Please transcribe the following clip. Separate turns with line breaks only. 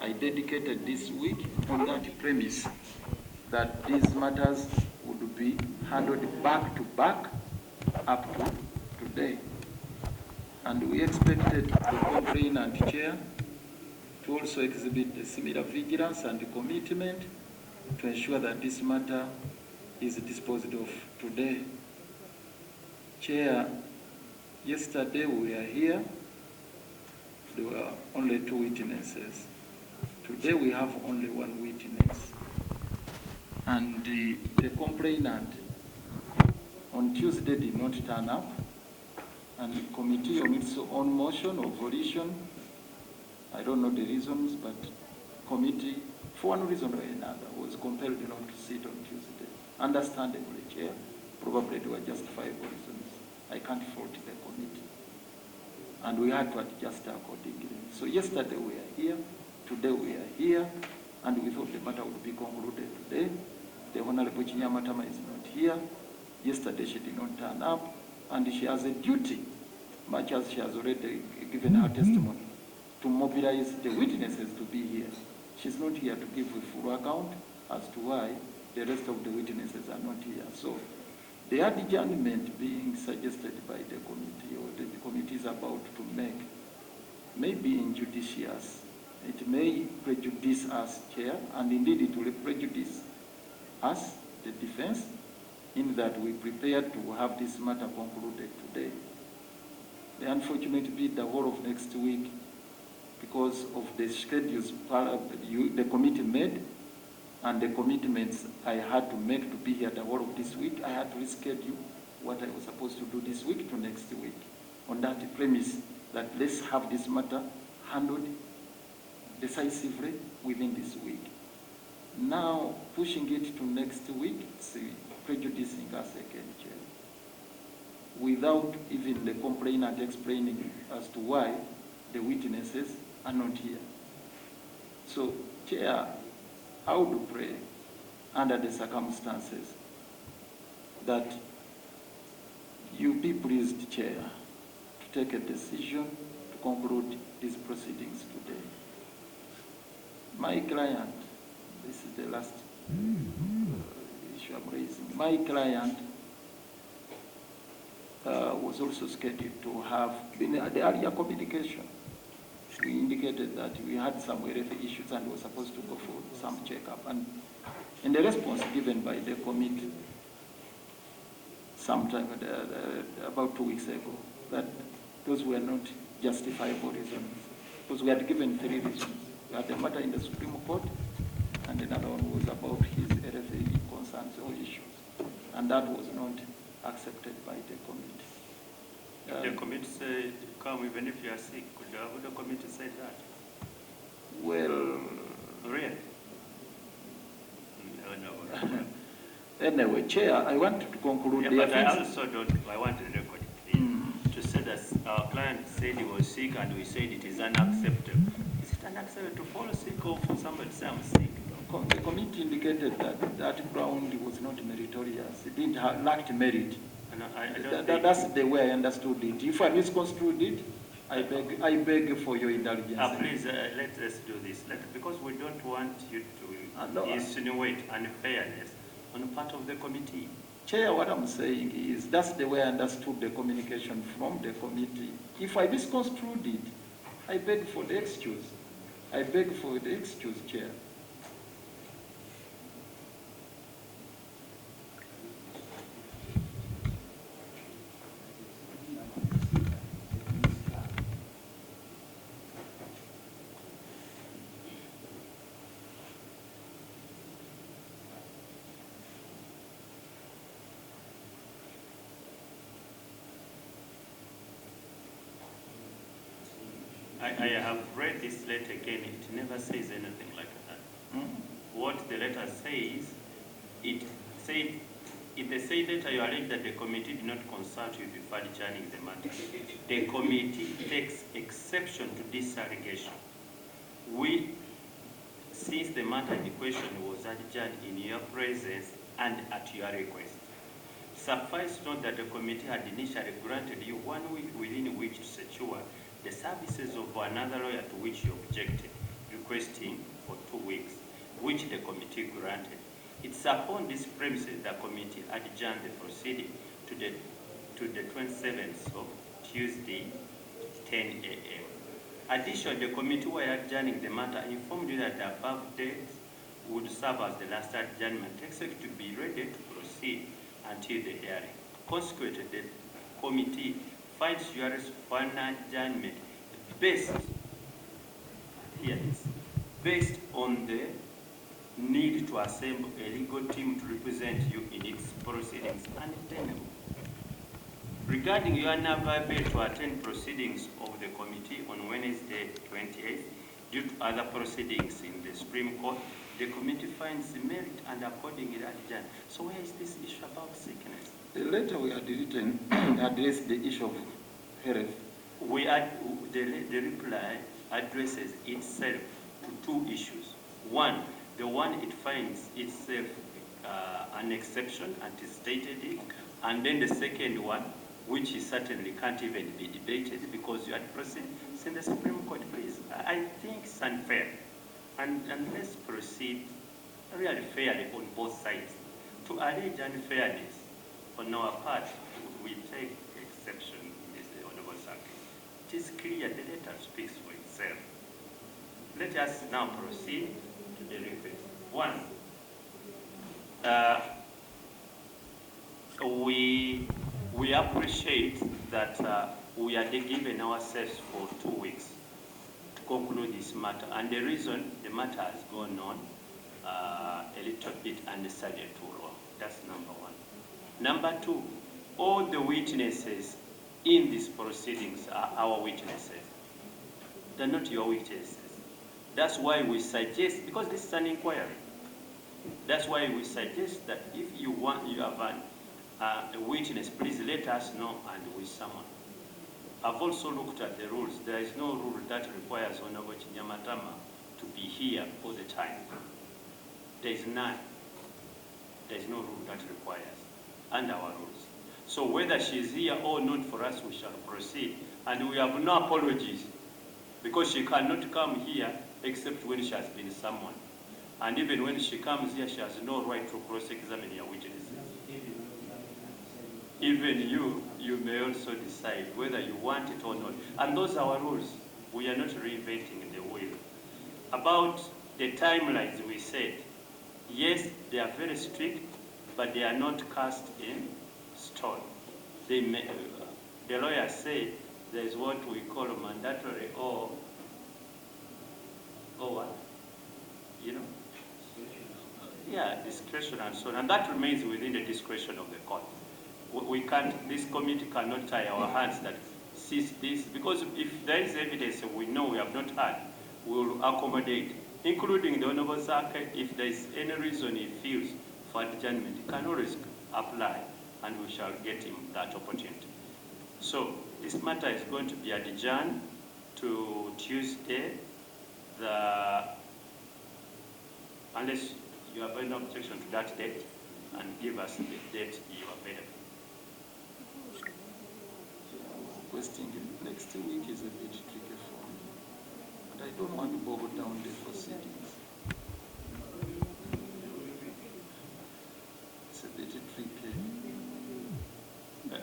I dedicated this week on that premise that these matters would be handled back to back up to today. And we expected the complainant chair to also exhibit a similar vigilance and commitment to ensure that this matter is disposed of today. Chair, yesterday we were here, there were only 2 witnesses. Today we have only 1 witness. And the complainant on Tuesday did not turn up, and the committee on its own motion or volition, I don't know the reasons, but committee, for one reason or another, was compelled not to sit on Tuesday. Understandably, Chair, probably there were justifiable reasons. I can't fault the committee. And we had to adjust accordingly. So yesterday we are here, today we are here, and we thought the matter would be concluded today. The Honorable Kinyamatama is not here. Yesterday she did not turn up, and she has a duty, much as she has already given her testimony, to mobilize the witnesses to be here. She's not here to give a full account as to why the rest of the witnesses are not here. So the adjournment being suggested by the committee, or the committee is about to make, may be injudicious. It may prejudice us, Chair, and indeed it will prejudice us, the defense, in that we prepared to have this matter concluded today. The unfortunate bit, the whole of next week, because of the schedules the committee made and the commitments I had to make to be here the whole of this week, I had to reschedule what I was supposed to do this week to next week, on that premise that let's have this matter handled decisively within this week. Now, pushing it to next week, it's prejudicing us again, Chair, without even the complainant explaining as to why the witnesses are not here. So, Chair, I would pray, under the circumstances, that you be pleased, Chair, to take a decision to conclude these proceedings today. My client, this is the last issue I'm raising. My client was also scheduled to have been at the earlier communication. We indicated that we had some health issues and was supposed to go for some checkup. And in the response given by the committee sometime about 2 weeks ago, that those were not justifiable reasons, because we had given 3 reasons. We had the matter in the Supreme Court, and another one was about his RFA concerns or issues. And that was not accepted by the committee.
The committee said, come even if you are sick. Could the committee say that?
Well...
Really? No.
Anyway, Chair, I want to conclude.
Yeah, but I also don't, I want to record it, to say that our client said he was sick and we said it is unacceptable. Is it unacceptable to fall sick or for somebody to say I'm sick?
The committee indicated that that ground was not meritorious. It didn't have lacked merit. That's the way I understood it. If I misconstrued it, I beg for your indulgence.
Please, let us do this. Because we don't want you to insinuate unfairness on the part of the committee.
Chair, what I'm saying is that's the way I understood the communication from the committee. If I misconstrued it, I beg for the excuse. I beg for the excuse, Chair.
I have read this letter again. It never says anything like that. What the letter says, it said, in the said letter you allege that the committee did not consult you before adjourning the matter. The committee takes exception to this allegation. Since the matter in question was adjourned in your presence and at your request, suffice to note that the committee had initially granted you 1 week within which to secure the services of another lawyer to which you objected. You requesting for 2 weeks, which the committee granted. It's upon this premises the committee adjourned the proceeding to the 27th of Tuesday, 10 a.m. Additionally, the committee were adjourning the matter informed you that the above dates would serve as the last adjournment, except to be ready to proceed until the hearing. Consequently, the committee finds yours for an adjournment based on the need to assemble a legal team to represent you in its proceedings untenable. Regarding your unavailability to attend proceedings of the committee on Wednesday 28th, due to other proceedings in the Supreme Court, the committee finds merit and accordingly adjourned. So where is this issue about sickness?
The letter we had written addressed the issue of health.
The reply addresses itself to 2 issues. One, the one it finds itself an exception and it stated it, and then the second one, which is certainly can't even be debated because you had proceeded in the Supreme Court. Please, I think it's unfair, and let's proceed really fairly on both sides. To allege unfairness on our part, we take exception in this Honorable Circuit. It is clear the letter speaks for itself. Let us now proceed to the request. One, we appreciate that we are given ourselves for 2 weeks to conclude this matter, and the reason the matter has gone on a little bit unnecessarily too long. That's number one. Number two, all the witnesses in these proceedings are our witnesses. They're not your witnesses. That's why we suggest, because this is an inquiry, that's why we suggest that if you have a witness, please let us know and we summon. I've also looked at the rules. There is no rule that requires Honorable Kinyamatama to be here all the time. There is none. There is no rule that requires under our rules. So whether she is here or not for us, we shall proceed. And we have no apologies because she cannot come here except when she has been summoned. And even when she comes here, she has no right to cross-examine your witnesses. Even you may also decide whether you want it or not. And those are our rules. We are not reinventing the wheel. About the timelines we said, yes, they are very strict, but they are not cast in stone. The lawyers say there is what we call a mandatory or what? You know? Yeah, discretion and so on. And that remains within the discretion of the court. We can't, this committee cannot tie our hands that sees this, because if there is evidence we know we have not had, we will accommodate, including the Honorable Circuit. If there is any reason he feels for adjournment, he can always apply, and we shall get him that opportunity. So this matter is going to be adjourned to Tuesday, unless you have any objection to that date, and give us the date you are available.
Requesting next week is a bit tricky for me, but I don't want to boggle down the proceeding.